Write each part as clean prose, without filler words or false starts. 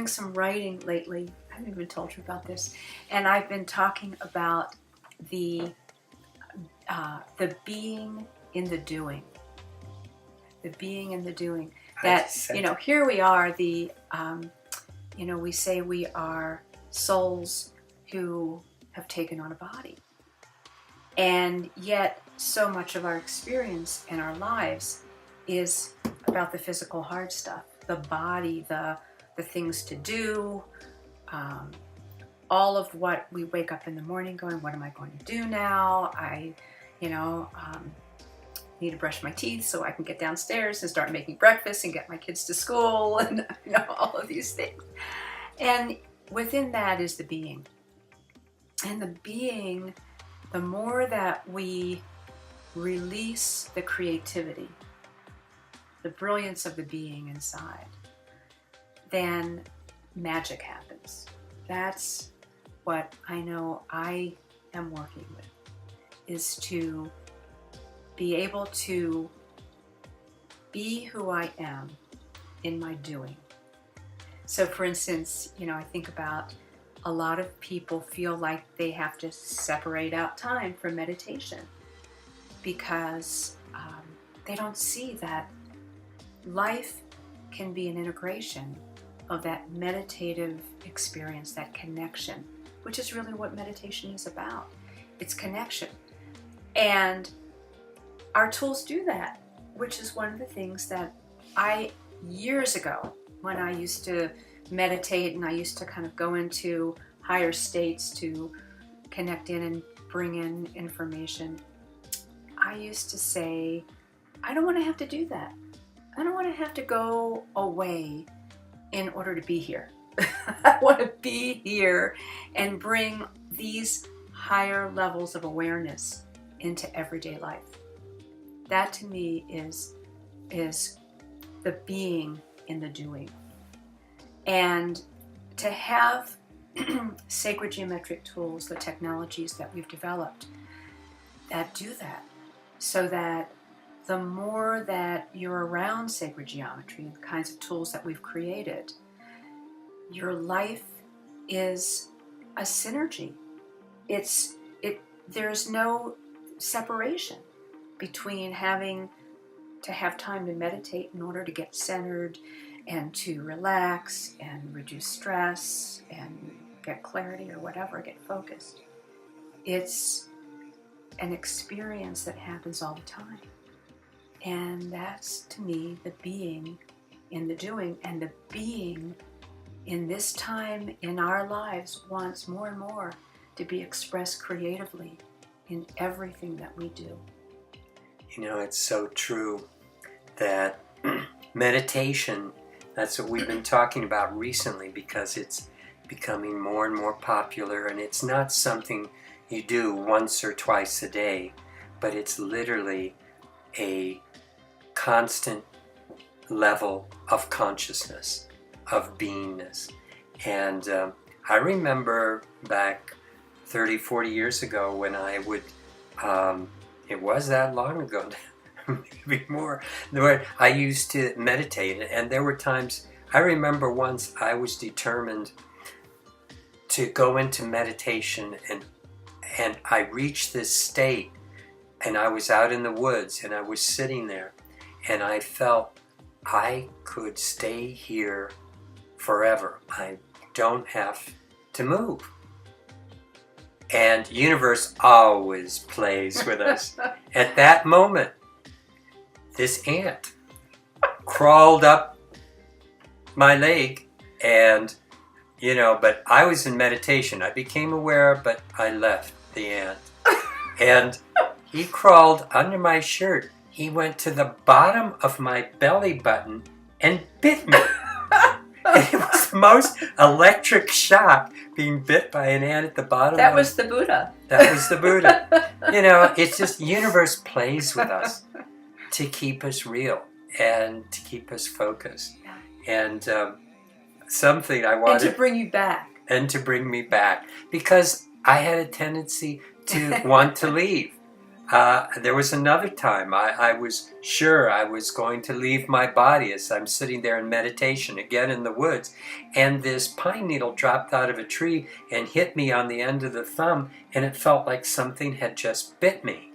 doing some writing lately. I haven't even told you about this. And I've been talking about the being in the doing. The being in the doing. That, here we are, we say we are souls who have taken on a body. And yet, so much of our experience in our lives is about the physical hard stuff, the body, the things to do, all of what we wake up in the morning going, what am I going to do now? I need to brush my teeth so I can get downstairs and start making breakfast and get my kids to school and all of these things. And within that is the being. And the being, the more that we release the creativity, the brilliance of the being inside, then magic happens. That's what I know I am working with, is to be able to be who I am in my doing. So for instance, I think about a lot of people feel like they have to separate out time for meditation because they don't see that life can be an integration of that meditative experience, that connection, which is really what meditation is about. It's connection. And our tools do that, which is one of the things that years ago, when I used to meditate and I used to kind of go into higher states to connect in and bring in information, I used to say, I don't want to have to do that. I don't want to have to go away in order to be here. I want to be here and bring these higher levels of awareness into everyday life. That to me is the being in the doing. And to have sacred geometric tools, the technologies that we've developed that do that, so that the more that you're around sacred geometry and the kinds of tools that we've created, your life is a synergy. There's no separation between having to have time to meditate in order to get centered and to relax and reduce stress and get clarity or whatever, get focused. It's an experience that happens all the time. And that's, to me, the being in the doing. And the being in this time in our lives wants more and more to be expressed creatively in everything that we do. It's so true that meditation, that's what we've been talking about recently, because it's becoming more and more popular, and it's not something you do once or twice a day, but it's literally a constant level of consciousness, of beingness. And I remember back 30, 40 years ago when I would, it was that long ago, maybe more, where I used to meditate. And there were times, I remember once I was determined to go into meditation, and I reached this state, and I was out in the woods, and I was sitting there, and I felt I could stay here forever. I don't have to move. And universe always plays with us. At that moment, this ant crawled up my leg, and but I was in meditation. I became aware, but I left the ant. And he crawled under my shirt. He went to the bottom of my belly button and bit me. And it was the most electric shock, being bit by an ant at the bottom. That was the Buddha. That was the Buddha. It's just the universe plays with us to keep us real and to keep us focused. And something I wanted... And to bring you back. And to bring me back. Because I had a tendency to want to leave. There was another time I was sure I was going to leave my body as I'm sitting there in meditation, again in the woods, and this pine needle dropped out of a tree and hit me on the end of the thumb, and it felt like something had just bit me.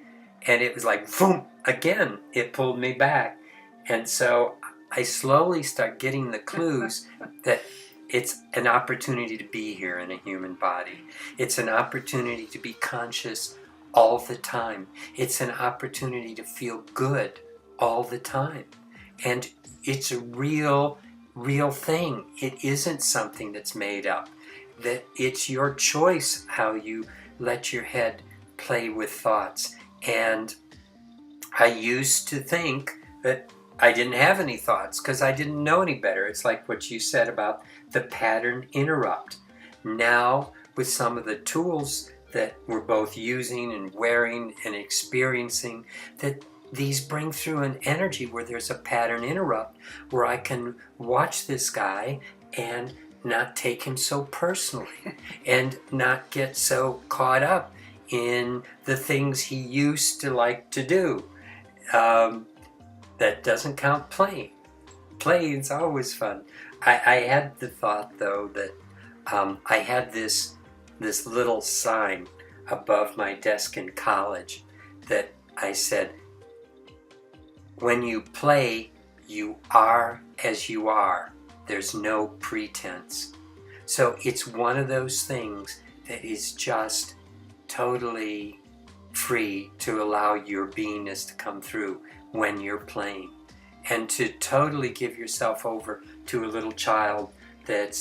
And it was like, boom, again, it pulled me back. And so I slowly start getting the clues that it's an opportunity to be here in a human body. It's an opportunity to be conscious all the time. It's an opportunity to feel good all the time. And it's a real thing. It isn't something that's made up. That it's your choice how you let your head play with thoughts. And I used to think that I didn't have any thoughts because I didn't know any better. It's like what you said about the pattern interrupt. Now, with some of the tools that we're both using and wearing and experiencing, that these bring through an energy where there's a pattern interrupt, where I can watch this guy and not take him so personally and not get so caught up in the things he used to like to do. That doesn't count playing. Playing's always fun. I had the thought, though, that I had this little sign above my desk in college that I said, when you play, you are as you are. There's no pretense. So it's one of those things that is just totally free to allow your beingness to come through when you're playing, and to totally give yourself over to a little child that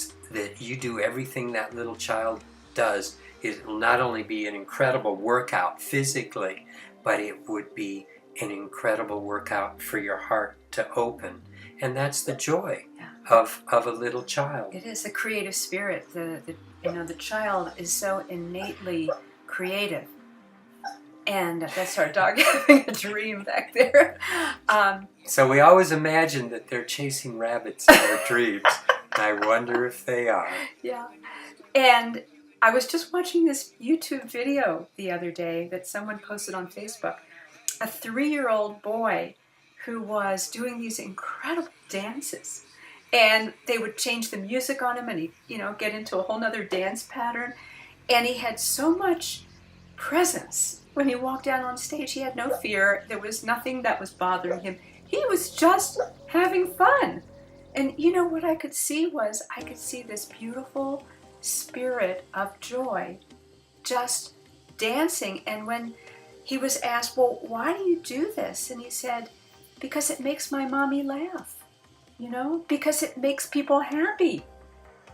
you do everything that little child does. It will not only be an incredible workout physically, but it would be an incredible workout for your heart to open. And that's the joy of a little child. It is the creative spirit. The child is so innately creative. And that's our dog having a dream back there. So we always imagine that they're chasing rabbits in their dreams. I wonder if they are. Yeah. And I was just watching this YouTube video the other day that someone posted on Facebook. A 3-year-old boy who was doing these incredible dances. And they would change the music on him and he'd, get into a whole nother dance pattern. And he had so much presence. When he walked out on stage, he had no fear. There was nothing that was bothering him. He was just having fun. And what I could see was, I could see this beautiful spirit of joy just dancing. And when he was asked, well, why do you do this? And he said, because it makes my mommy laugh, because it makes people happy.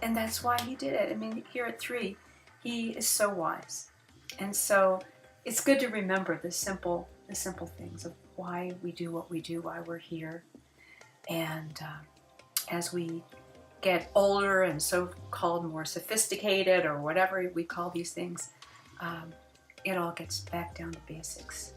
And that's why he did it. I mean, here at 3, he is so wise. And so it's good to remember the simple things of why we do what we do, why we're here. And as we get older and so-called more sophisticated, or whatever we call these things, it all gets back down to basics.